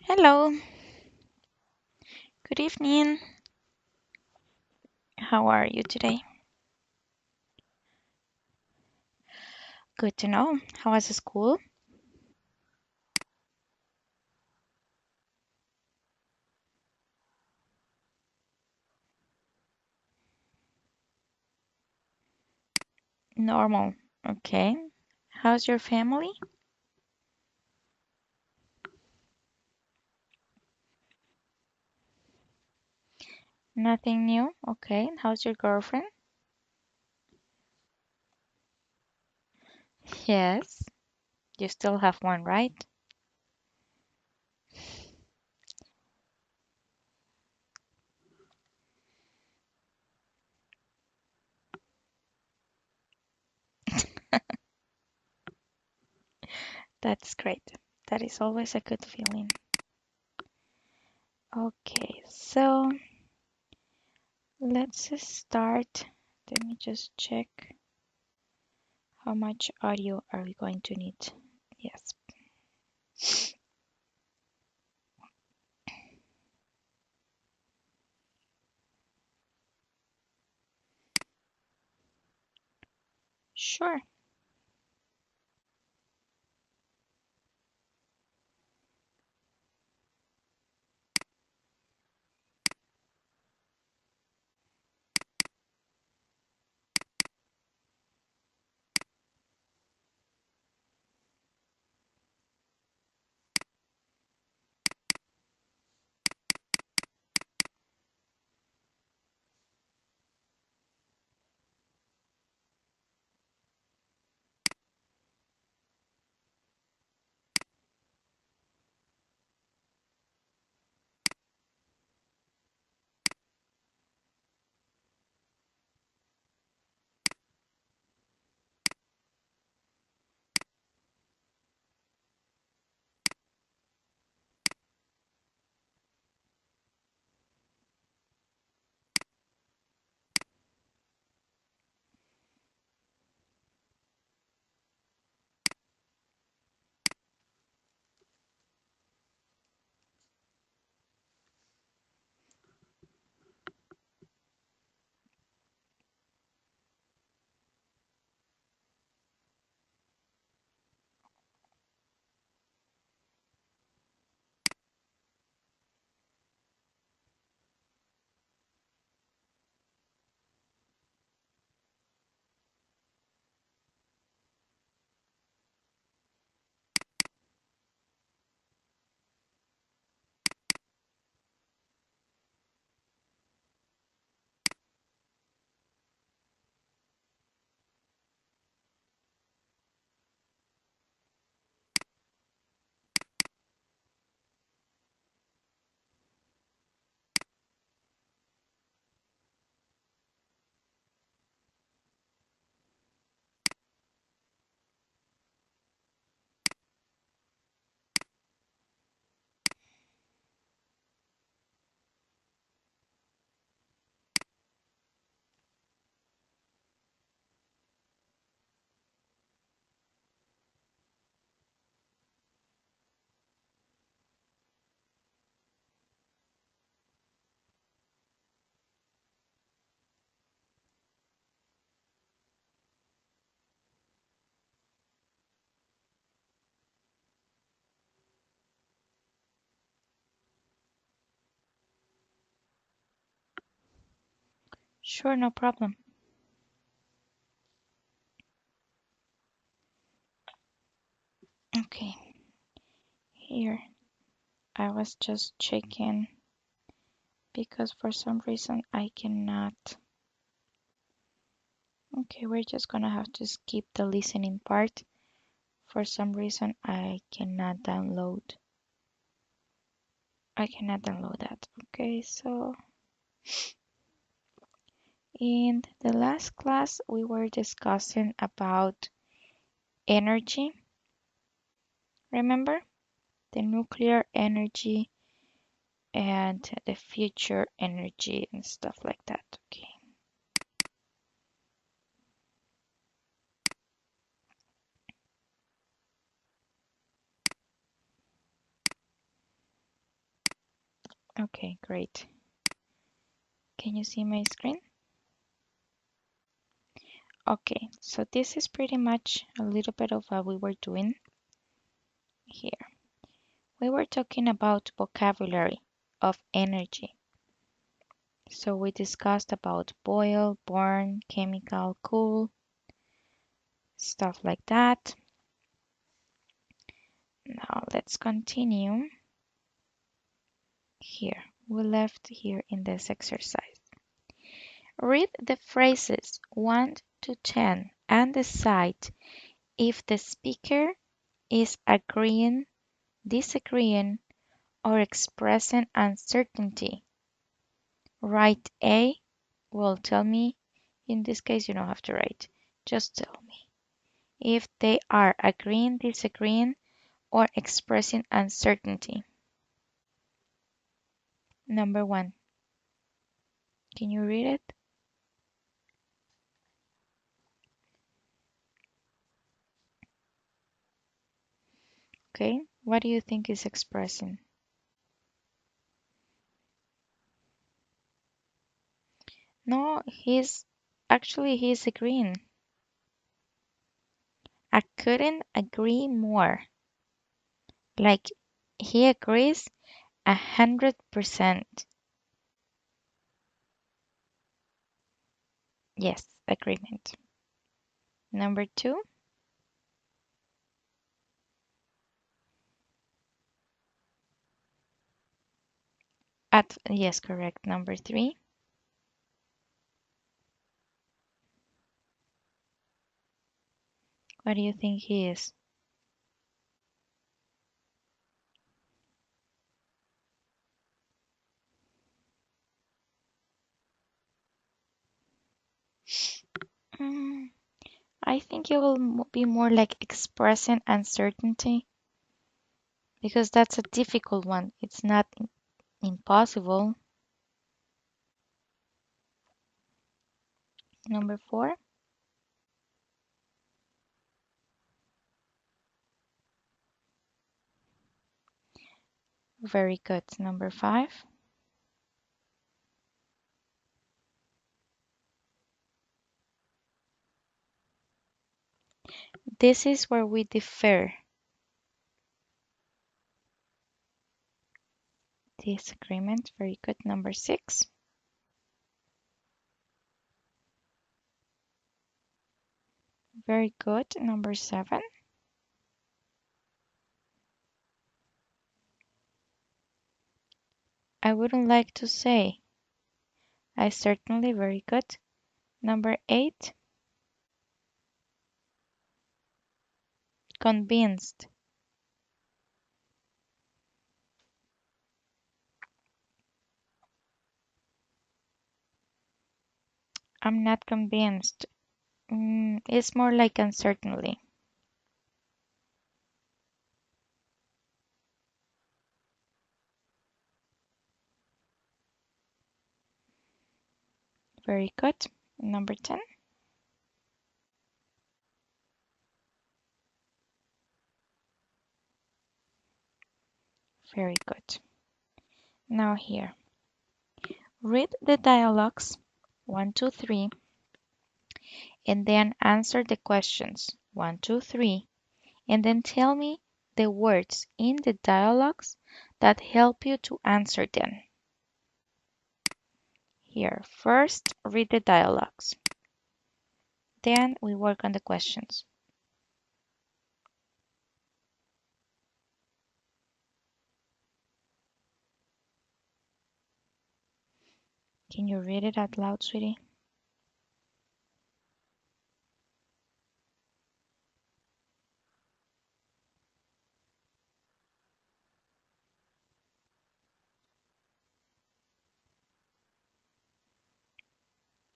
Hello, good evening. How are you today? Good to know. How was school? Normal. Okay. How's your family? Nothing new. Okay. How's your girlfriend? Yes. You still have one, right? That's great. That is always a good feeling. Okay, so let's start. Let me just check how much audio are we going to need. Yes, sure. Sure, no problem. Okay, here. I was just checking because for some reason I cannot. Okay, we're just gonna have to skip the listening part. For some reason I cannot download. I cannot download that. Okay, so in the last class we were discussing about energy. Remember? The nuclear energy and the future energy and stuff like that. Okay. Okay, great. Can you see my screen? Okay, so this is pretty much a little bit of what we were doing here. We were talking about vocabulary of energy. So we discussed about boil, burn, chemical, cool, stuff like that. Now let's continue here. We left here in this exercise. Read the phrases 1 to 10 and decide if the speaker is agreeing, disagreeing, or expressing uncertainty. Write A. Well, tell me. In this case, you don't have to write. Just tell me if they are agreeing, disagreeing, or expressing uncertainty. Number 1. Can you read it? Okay. What do you think is expressing? No, he's agreeing. I couldn't agree more. Like he agrees 100%. Yes, agreement. Number 2. Yes, correct. Number 3. What do you think he is? Mm, I think it will be more like expressing uncertainty because that's a difficult one. It's not impossible. Number 4. Very good. Number 5. This is where we differ. Disagreement. Very good. Number 6. Very good. Number 7. I wouldn't like to say. I certainly very good. Number 8. Convinced. I'm not convinced. It's more like uncertainly. Very good. Number 10. Very good. Now here. Read the dialogues 1, 2, 3, and then answer the questions 1, 2, 3, and then tell me the words in the dialogues that help you to answer them. Here, first read the dialogues. Then we work on the questions. Can you read it out loud, sweetie?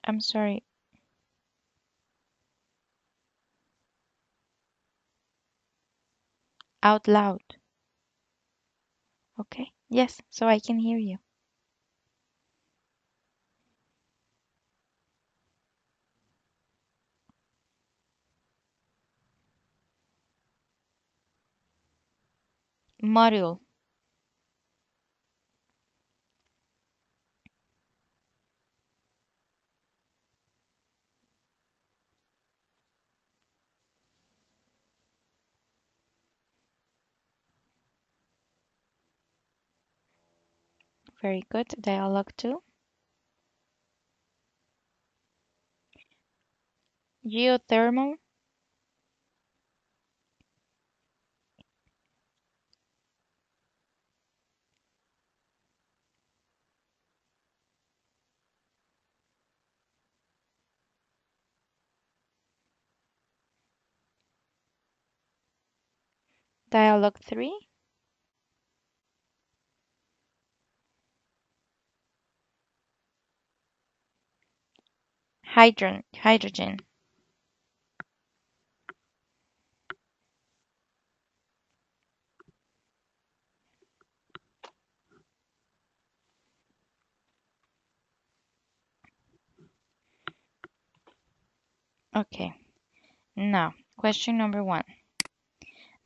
I'm sorry, out loud. Okay? Yes, so I can hear you. Module. Very good. Dialogue 2. Geothermal. Dialogue 3. Hydrogen. Okay. Now, question number 1.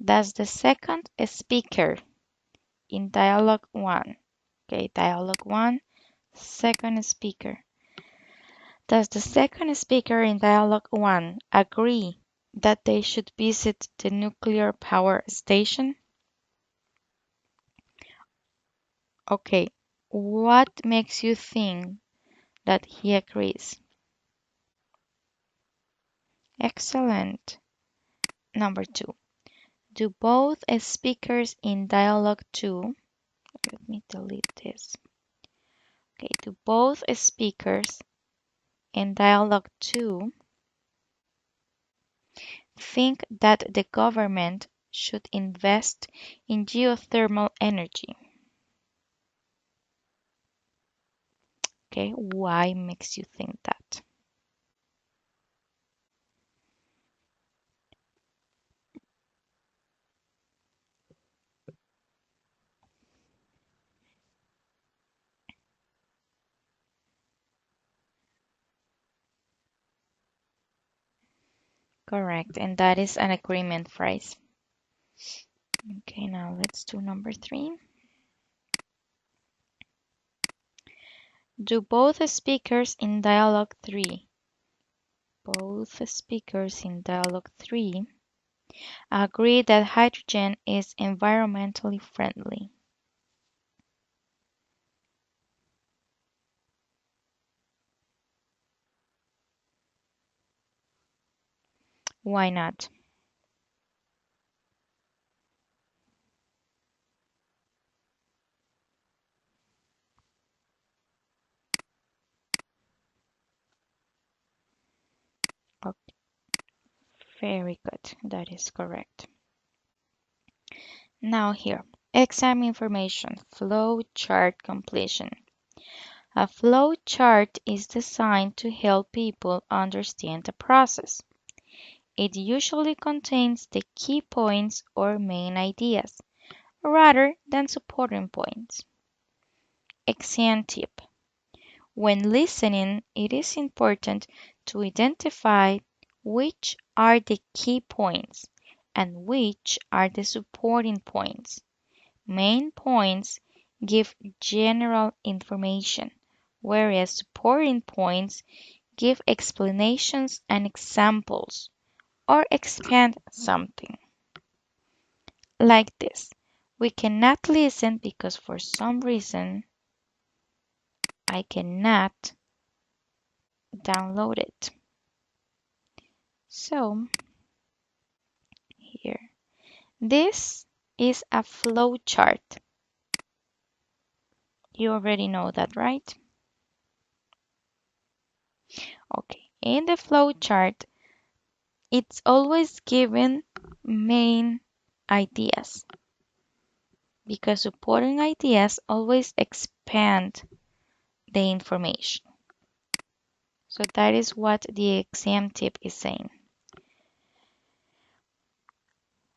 Does the second speaker in dialogue 1, okay, dialogue 1, second speaker. Does the second speaker in dialogue 1 agree that they should visit the nuclear power station? Okay, what makes you think that he agrees? Excellent. Number 2. Do both speakers in dialogue 2, let me delete this. Okay, do both speakers in dialogue 2 think that the government should invest in geothermal energy? Okay, why makes you think that? Correct, and that is an agreement phrase. Okay, now let's do number 3. Do both speakers in dialogue 3, both speakers in dialogue 3 agree that hydrogen is environmentally friendly? Why not? Okay, very good. That is correct. Now here, exam information, flow chart completion. A flow chart is designed to help people understand the process. It usually contains the key points or main ideas, rather than supporting points. Exam tip. When listening, it is important to identify which are the key points and which are the supporting points. Main points give general information, whereas supporting points give explanations and examples or expand something. Like this, we cannot listen because for some reason I cannot download it. So here, this is a flow chart. You already know that, right? Okay, in the flow chart, it's always given main ideas because supporting ideas always expand the information. So that is what the exam tip is saying.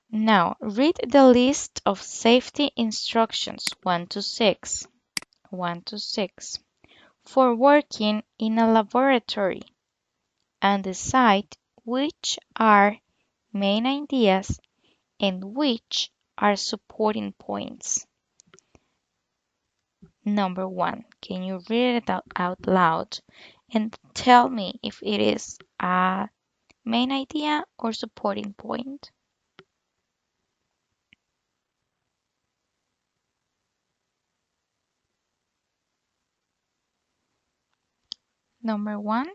Now, read the list of safety instructions 1 to 6, 1 to 6 for working in a laboratory and decide which are main ideas and which are supporting points. Number 1, can you read it out loud and tell me if it is a main idea or supporting point? Number 1,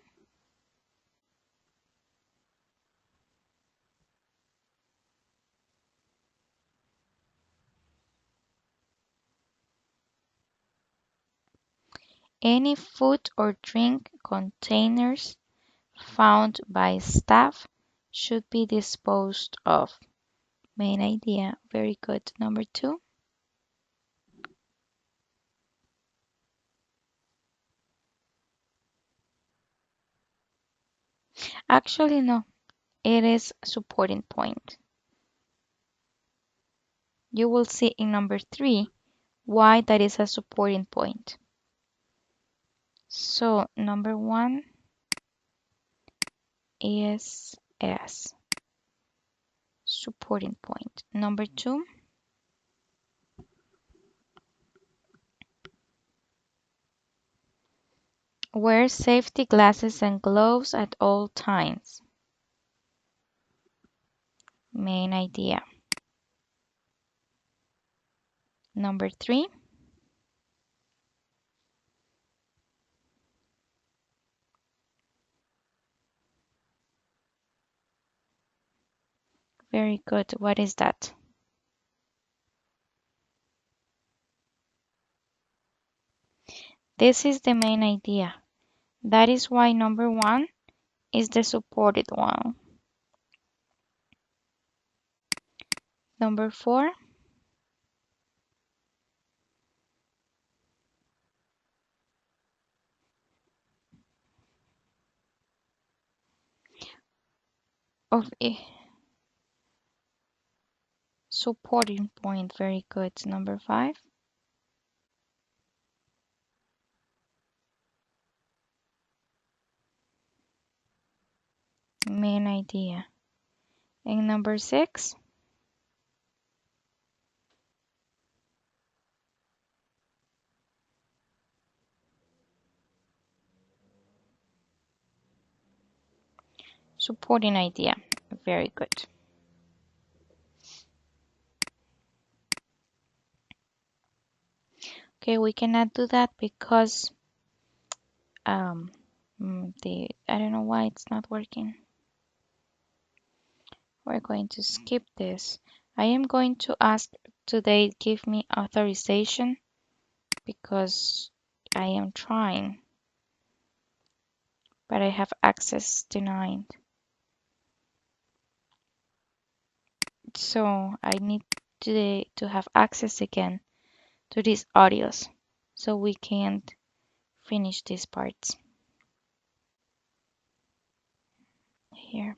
any food or drink containers found by staff should be disposed of. Main idea. Very good. Number 2. Actually, no. It is supporting point. You will see in number 3 why that is a supporting point. So, number 1 is S, supporting point. Number 2, wear safety glasses and gloves at all times. Main idea. Number 3, very good. What is that? This is the main idea. That is why number 1 is the supported one. Number 4, of a supporting point. Very good. Number 5, main idea. And number 6, supporting idea. Very good. Okay, we cannot do that because um I don't know why it's not working. We're going to skip this. I am going to ask today give me authorization because I am trying, but I have access denied. So I need today to have access again to these audios so we can finish these parts here.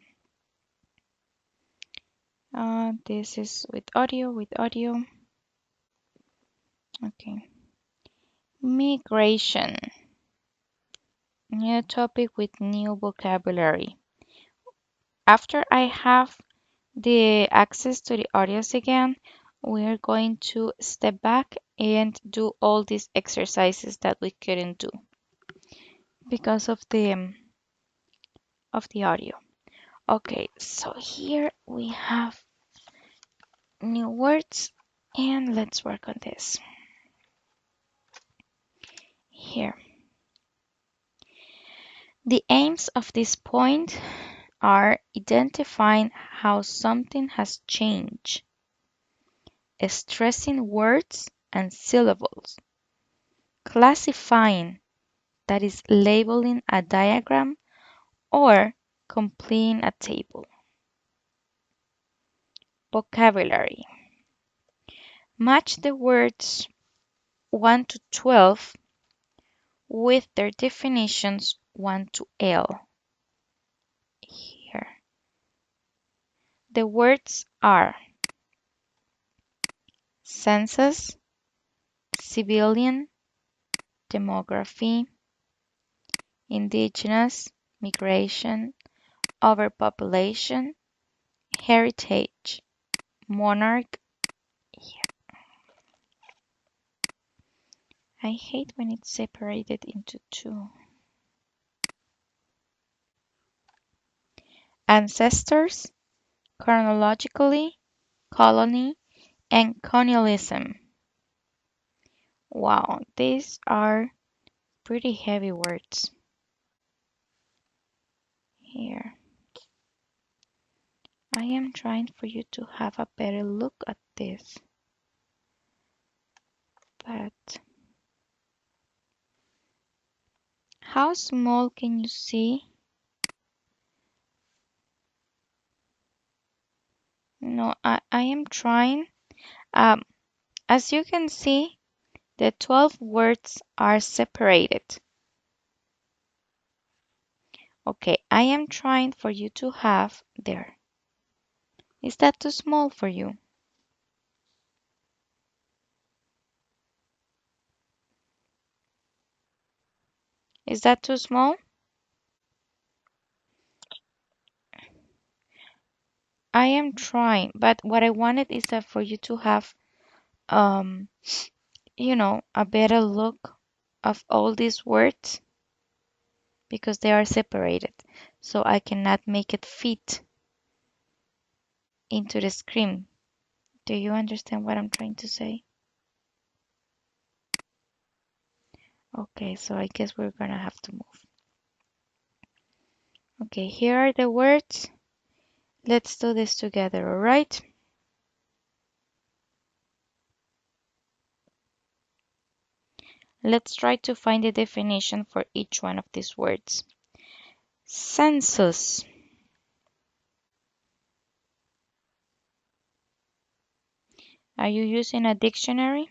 This is with audio, Okay. Migration. New topic with new vocabulary. After I have the access to the audios again, we're going to step back and do all these exercises that we couldn't do because of the audio. Okay, so here we have new words and let's work on this. Here. The aims of this point are identifying how something has changed, stressing words and syllables, classifying, that is labeling a diagram or completing a table. Vocabulary. Match the words 1 to 12 with their definitions 1 to L. Here. The words are census, civilian, demography, indigenous, migration, overpopulation, heritage, monarch. I hate when it's separated into two. Ancestors, chronologically, colony, and colonialism. Wow, these are pretty heavy words. Here. I am trying for you to have a better look at this. But how small can you see? No, I am trying. Um, as you can see, the 12 words are separated. Okay, I am trying for you to have there. Is that too small for you? Is that too small? I am trying, but what I wanted is that for you to have, um, a better look of all these words because they are separated. So I cannot make it fit into the screen. Do you understand what I'm trying to say? Okay, so I guess we're gonna have to move. Okay, here are the words. Let's do this together, all right? Let's try to find the definition for each one of these words. Census. Are you using a dictionary?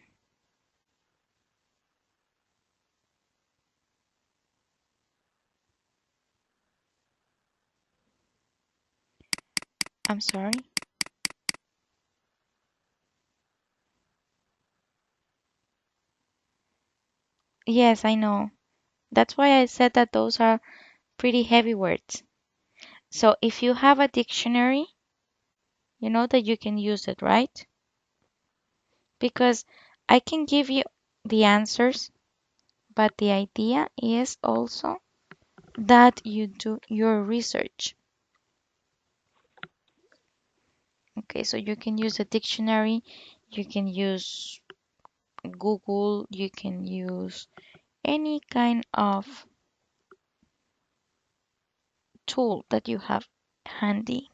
I'm sorry. Yes, I know. That's why I said that those are pretty heavy words. So if you have a dictionary, you know that you can use it, right? Because I can give you the answers, but the idea is also that you do your research. Okay, so you can use a dictionary, you can use Google, you can use any kind of tool that you have handy.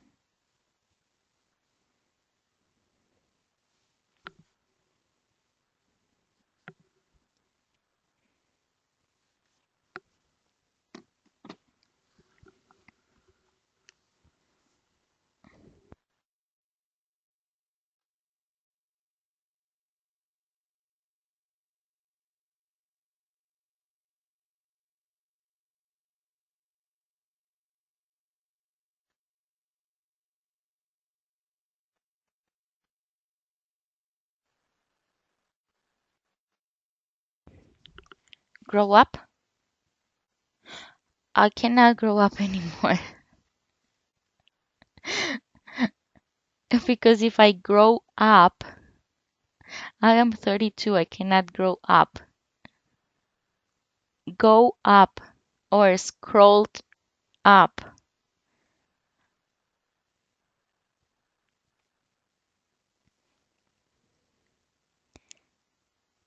Grow up? I cannot grow up anymore. Because if I grow up, I am 32, I cannot grow up. Go up or scrolled up.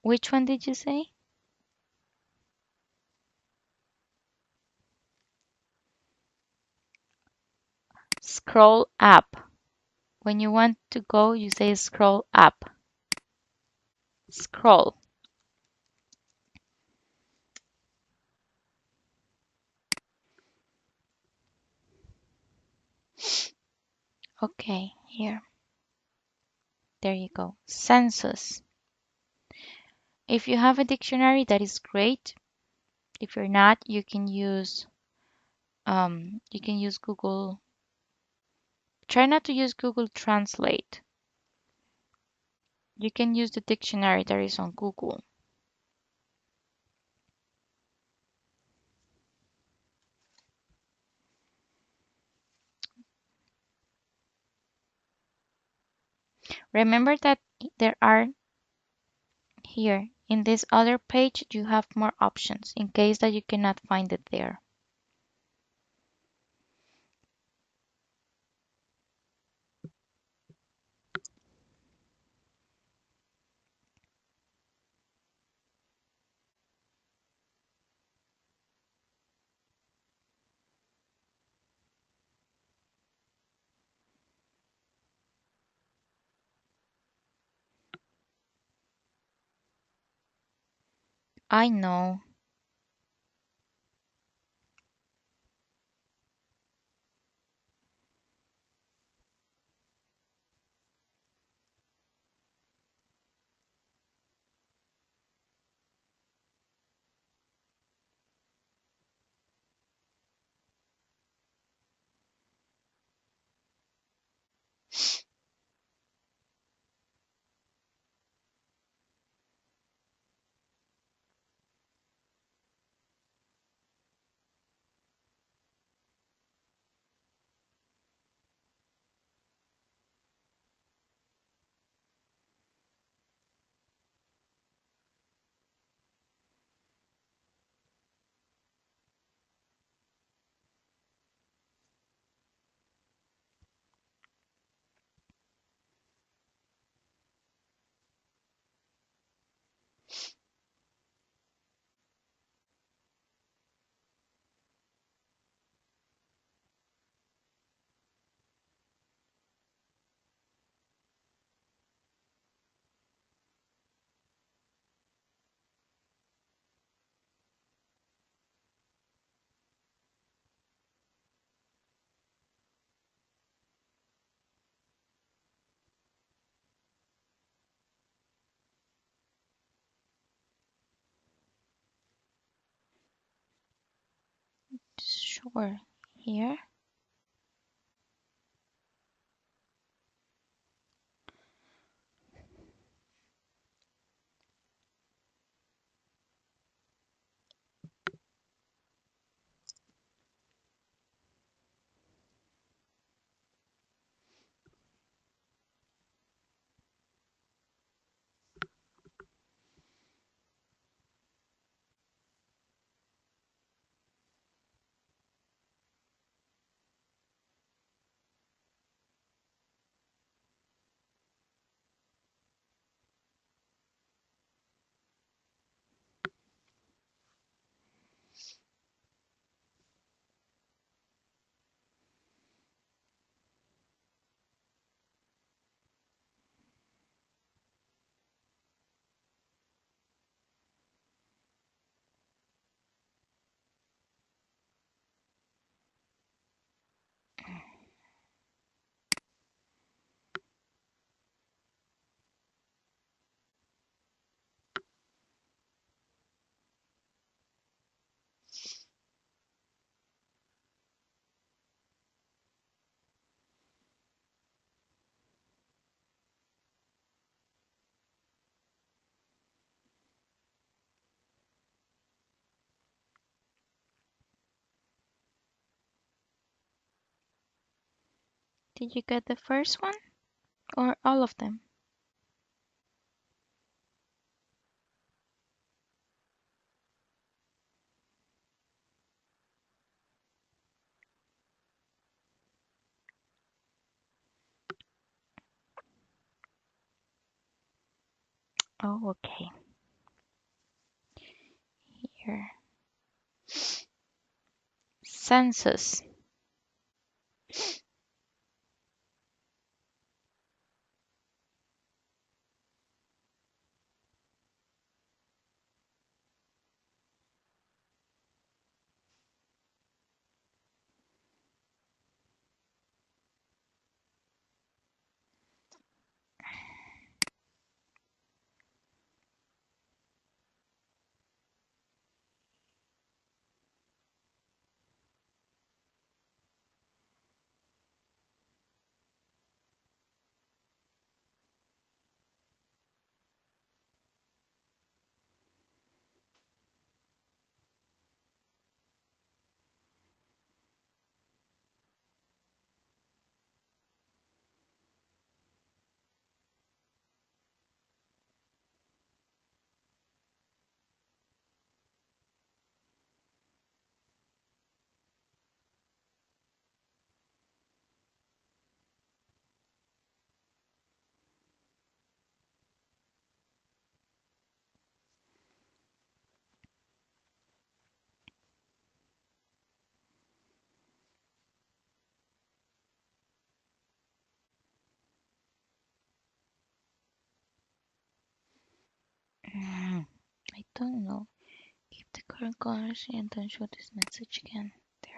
Which one did you say? Scroll up. When you want to go, you say scroll up. Scroll. Okay, here. There you go. Census. If you have a dictionary, that is great. If you're not, you can use Google. Try not to use Google Translate. You can use the dictionary that is on Google. Remember that there are here in this other page, you have more options in case that you cannot find it there. I know. Sure. Here. Did you get the first one or all of them? Oh, okay. Here. Census. I don't know. current colors and then show this message again. There.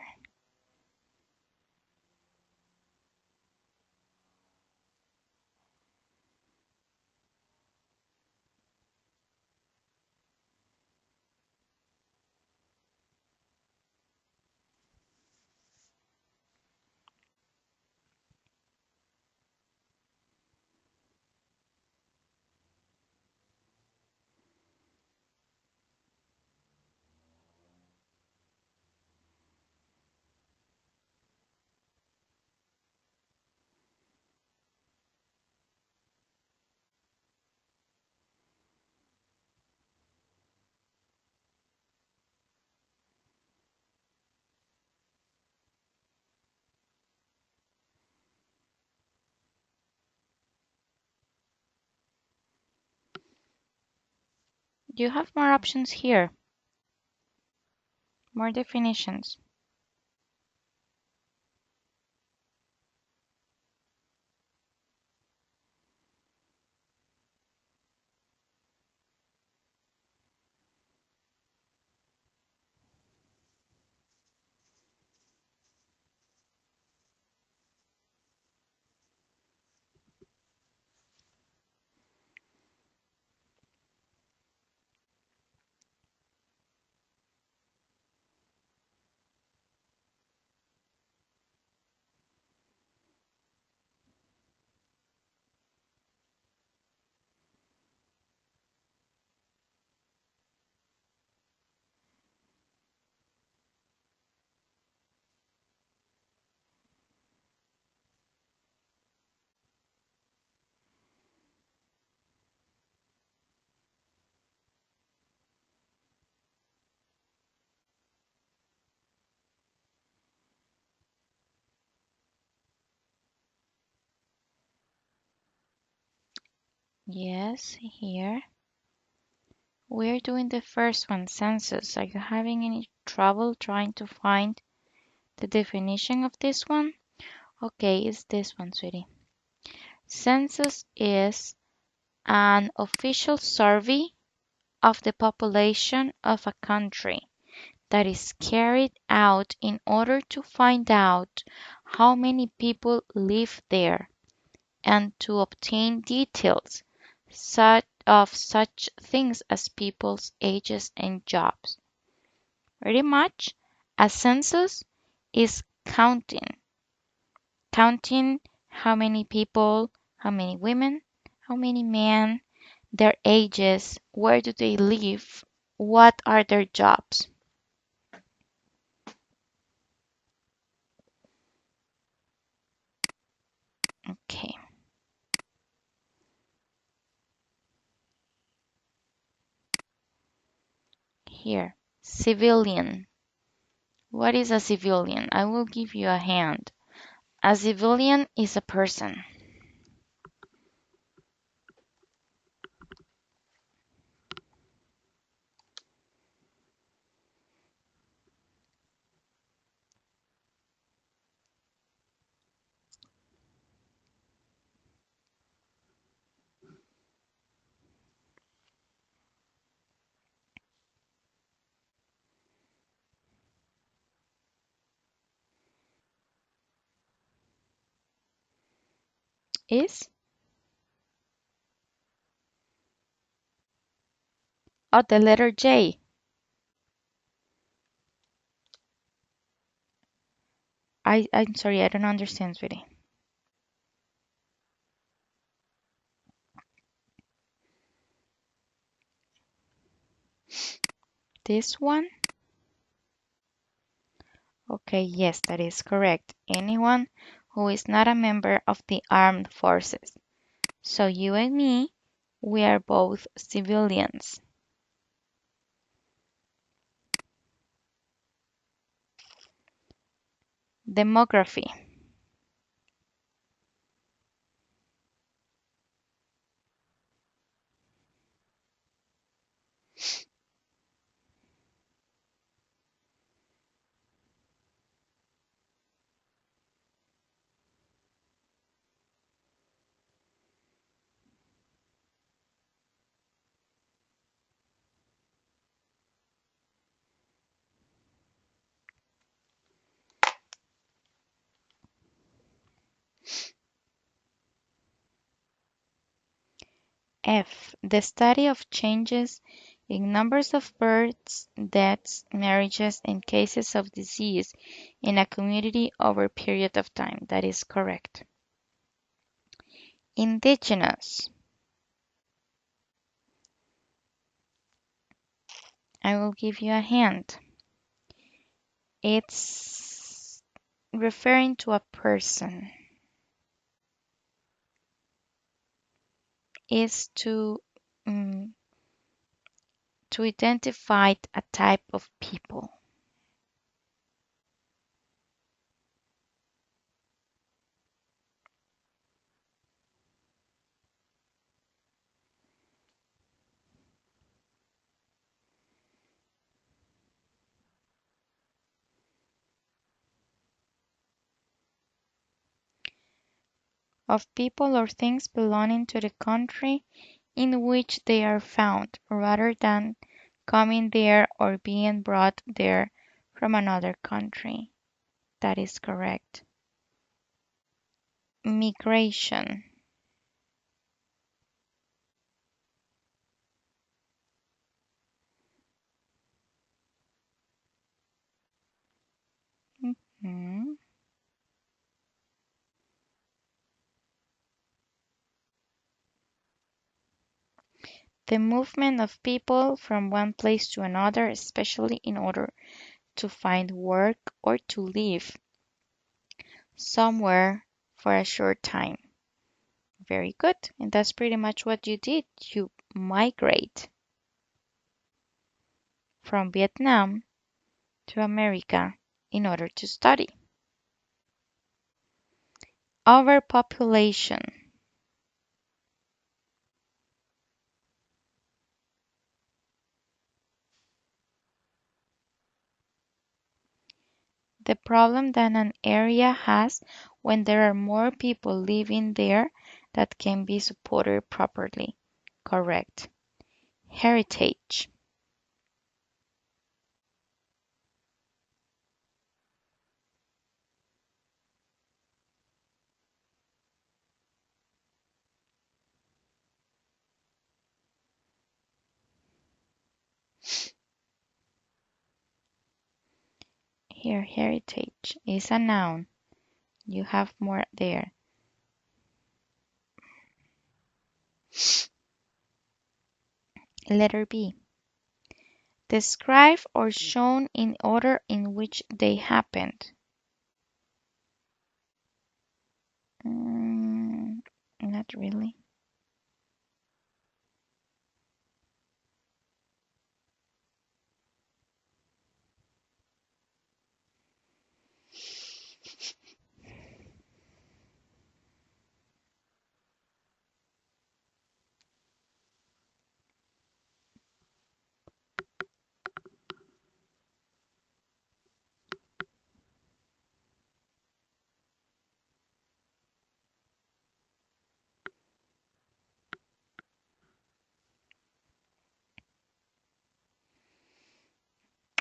You have more options here, more definitions. Yes, here. We're doing the first one, census. Are you having any trouble trying to find the definition of this one? Okay, it's this one, sweetie. Census is an official survey of the population of a country that is carried out in order to find out how many people live there and to obtain details such things as people's ages and jobs. Pretty much, a census is counting how many people, how many women, how many men, their ages, where do they live, what are their jobs. Okay, here, civilian. What is a civilian? I will give you a hand. A civilian is a person. Is? Oh, the letter J. I'm sorry, I don't understand, sweetie. This one? Okay, yes, that is correct. Anyone who is not a member of the armed forces. So you and me, we are both civilians. Demography. F. The study of changes in numbers of births, deaths, marriages, and cases of disease in a community over a period of time. That is correct. Indigenous. I will give you a hint. It's referring to a person. Is mm, to identify a type of people. Of people or things belonging to the country in which they are found, rather than coming there or being brought there from another country. That is correct. Migration. Mhm. The movement of people from one place to another, especially in order to find work or to live somewhere for a short time. Very good. And that's pretty much what you did. You migrate from Vietnam to America in order to study. Overpopulation. The problem that an area has when there are more people living there that can be supported properly. Correct. Heritage. Here, heritage is a noun. You have more there. Letter B. Describe or shown in order in which they happened. Mm, not really.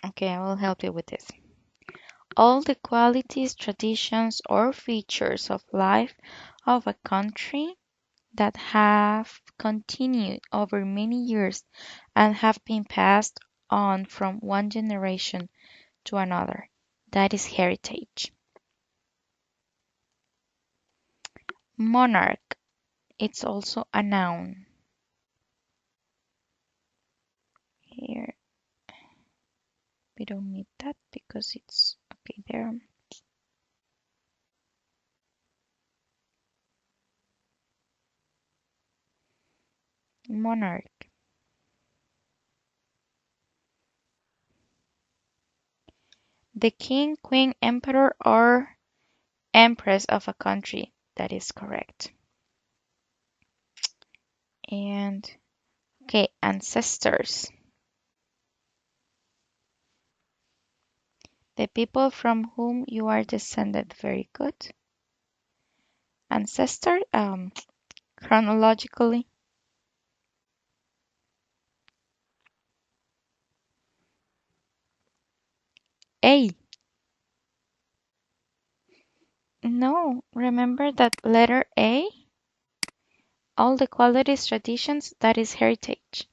Okay, I will help you with this. All the qualities, traditions, or features of life of a country that have continued over many years and have been passed on from one generation to another. That is heritage. Monarch. It's also a noun. Here, we don't need that because it's okay there. Monarch. The king, queen, emperor, or empress of a country. That is correct. And okay, ancestors. The people from whom you are descended. Very good. Ancestor, chronologically. A. No, remember that letter A all the qualities, traditions, that is heritage.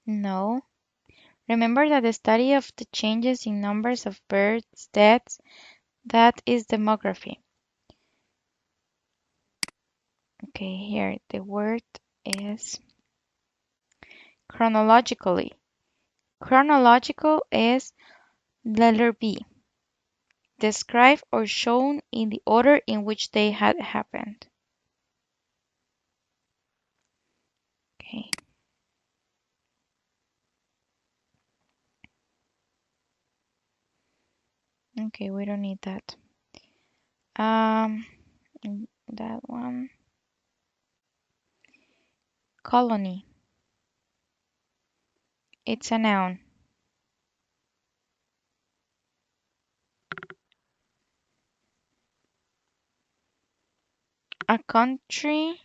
No. Remember that the study of the changes in numbers of births, deaths, that is demography. Okay, here the word is chronologically. Chronological is letter B. Describe or shown in the order in which they had happened. Okay. Okay, we don't need that. Um, that one. Colony. It's a noun. A country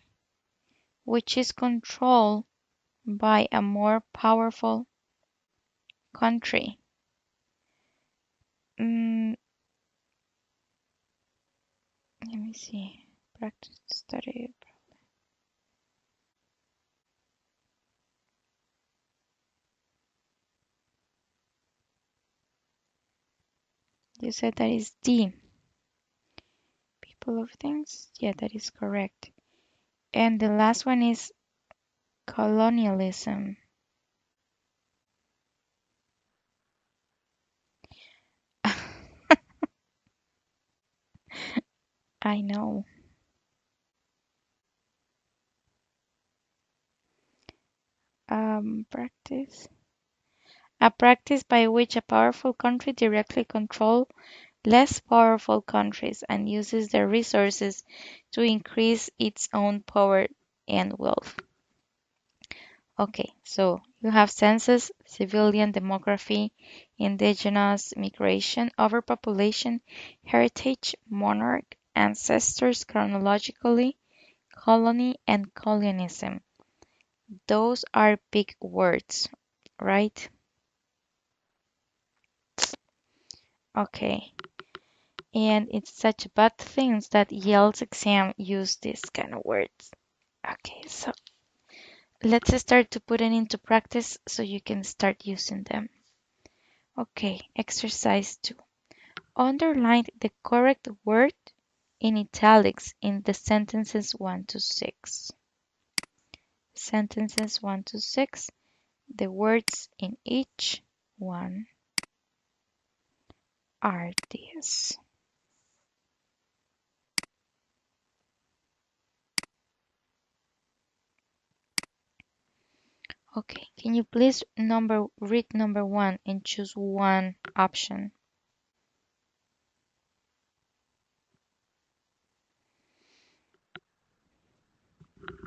which is controlled by a more powerful country. Mm, let me see. Practice, study. You said that is D. People of things? Yeah, that is correct. And the last one is colonialism. I know. Practice. A practice by which a powerful country directly controls less powerful countries and uses their resources to increase its own power and wealth. Okay, so you have census, civilian demography, indigenous migration, overpopulation, heritage, monarch, ancestors chronologically, colony, and colonialism. Those are big words, right? Okay. And it's such bad things that Yale's exam use these kind of words. Okay, so let's start to put it into practice so you can start using them. Okay, exercise 2. Underline the correct word in italics in the sentences 1 to 6. Sentences 1 to 6, the words in each one are these. Okay, can you please read number 1 and choose one option?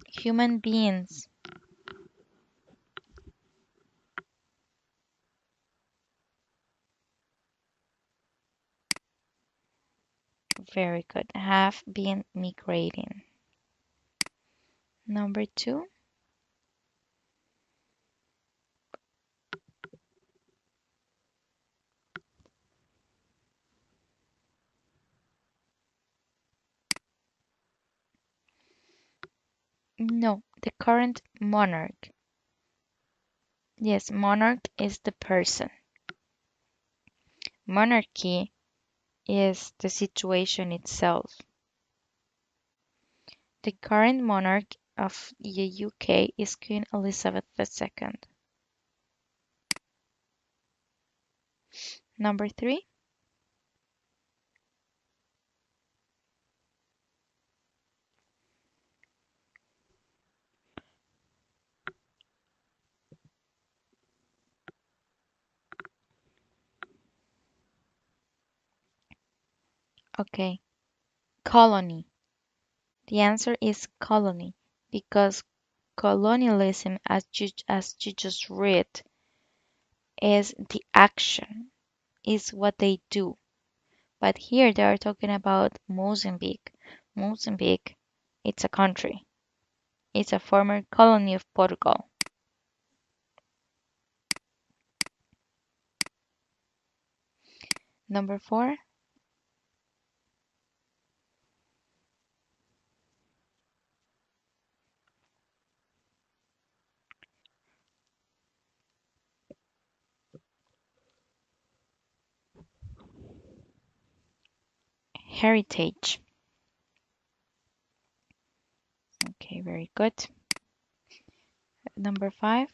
Human beings. Very good. Have been migrating. Number 2. No, the current monarch. Yes, monarch is the person. Monarchy is the situation itself. The current monarch of the UK is Queen Elizabeth II. Number 3. Okay, colony. The answer is colony because colonialism, as you just read, is the action, is what they do. But here they are talking about Mozambique. Mozambique, it's a country. It's a former colony of Portugal. Number 4, heritage. Okay, very good. Number 5,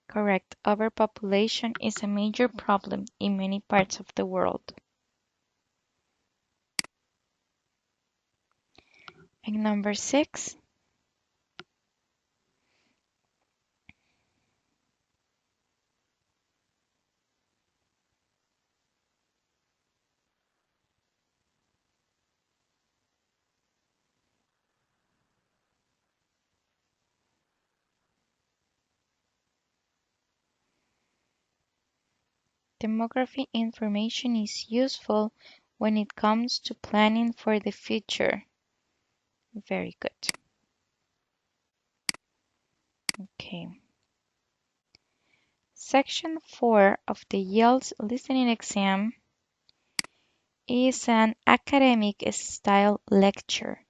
correct. Overpopulation is a major problem in many parts of the world. And number 6, demography information is useful when it comes to planning for the future. Very good. Okay. Section 4 of the IELTS listening exam is an academic style lecture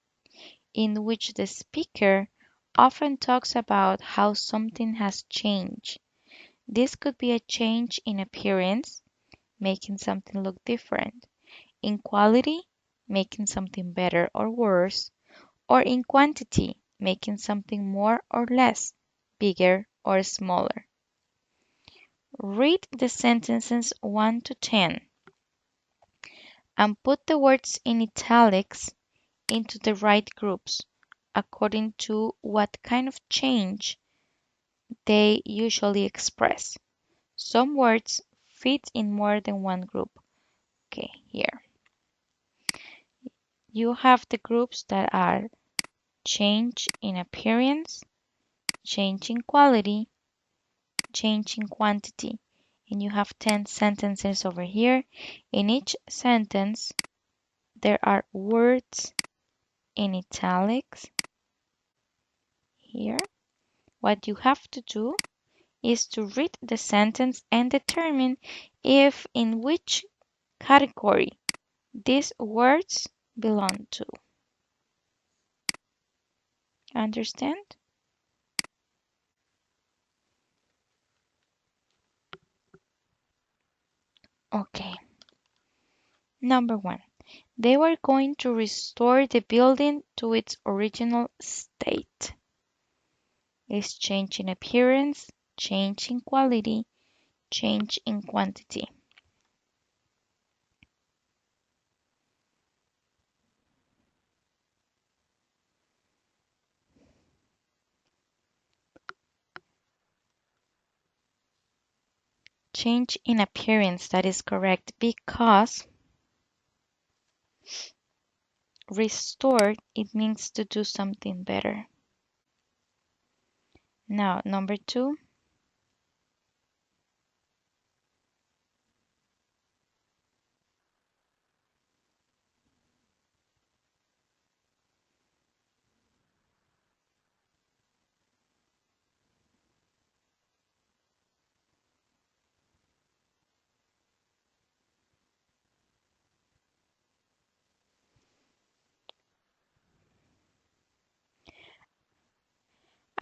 in which the speaker often talks about how something has changed. This could be a change in appearance, making something look different, in quality, making something better or worse, or in quantity, making something more or less, bigger or smaller. Read the sentences 1 to 10 and put the words in italics into the right groups according to what kind of change they usually express. Some words fit in more than one group. Okay, here. You have the groups that are change in appearance, change in quality, change in quantity. And you have 10 sentences over here. In each sentence, there are words in italics here. What you have to do is to read the sentence and determine if in which category these words belong to. Understand? Okay. Number 1. They were going to restore the building to its original state. Is change in appearance, change in quality, change in quantity. Change in appearance, that is correct, because restore, it means to do something better. Now, number 2,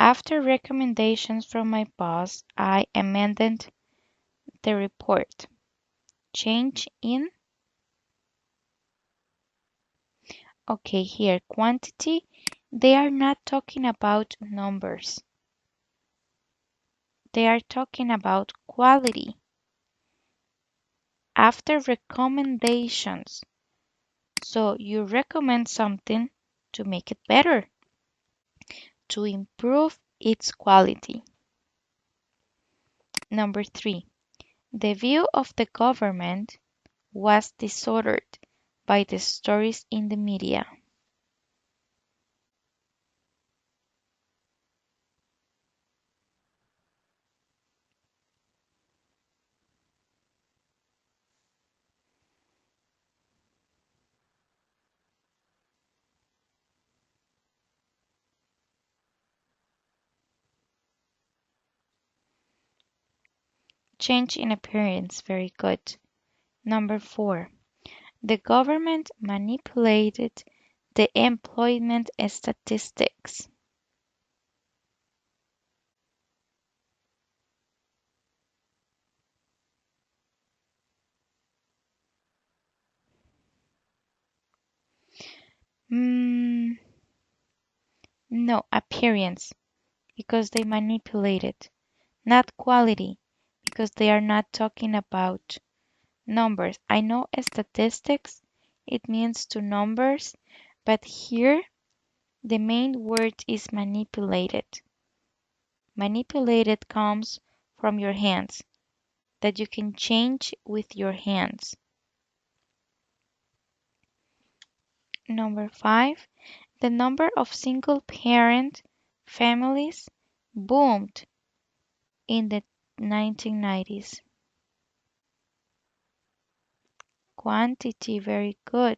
After recommendations from my boss, I amended the report. Change in, okay, here, quantity. They are not talking about numbers. They are talking about quality. After recommendations. So you recommend something to make it better, to improve its quality. Number 3. The view of the government was disordered by the stories in the media. Change in appearance, very good. Number 4. The government manipulated the employment statistics. Mm, no, appearance, because they manipulated. Not quality, because they are not talking about numbers. I know statistics, it means to numbers, but here the main word is manipulated. Manipulated comes from your hands, that you can change with your hands. Number 5, the number of single parent families boomed in the 1990s. Quantity, very good.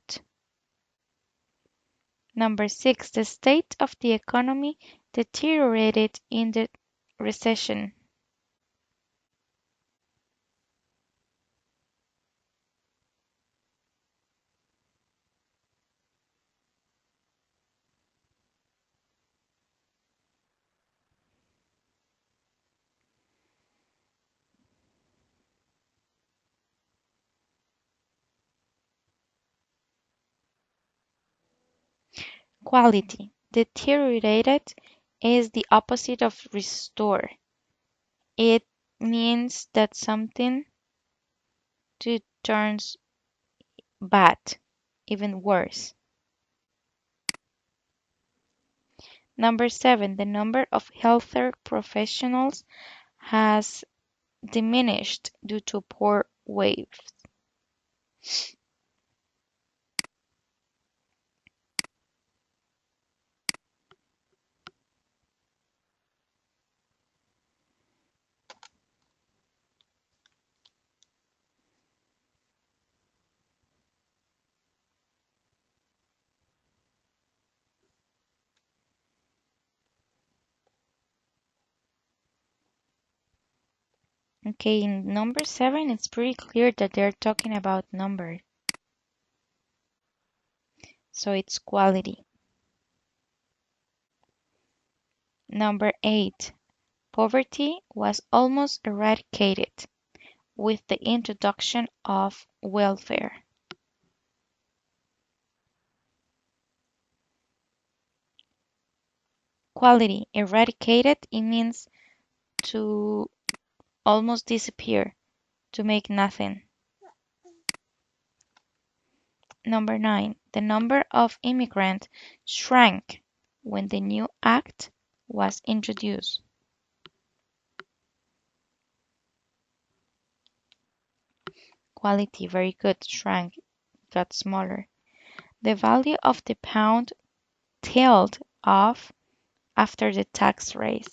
Number 6, the state of the economy deteriorated in the recession. Quality. Deteriorated is the opposite of restore. It means that something turns bad, even worse. Number 7, the number of healthcare professionals has diminished due to poor waves. Okay, in number 7, it's pretty clear that they're talking about number. So it's quality. Number 8, poverty was almost eradicated with the introduction of welfare. Quality, eradicated, it means to almost disappear, to make nothing. Number 9, the number of immigrants shrank when the new act was introduced. Quality, very good, shrank, got smaller. The value of the pound tailed off after the tax raise.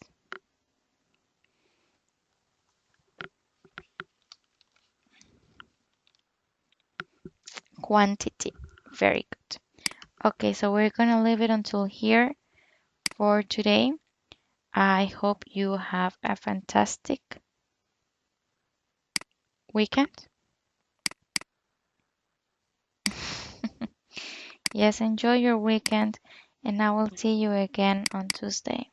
Quantity, very good. Okay, so we're gonna leave it until here for today. I hope you have a fantastic weekend. Yes, enjoy your weekend, and I will see you again on Tuesday.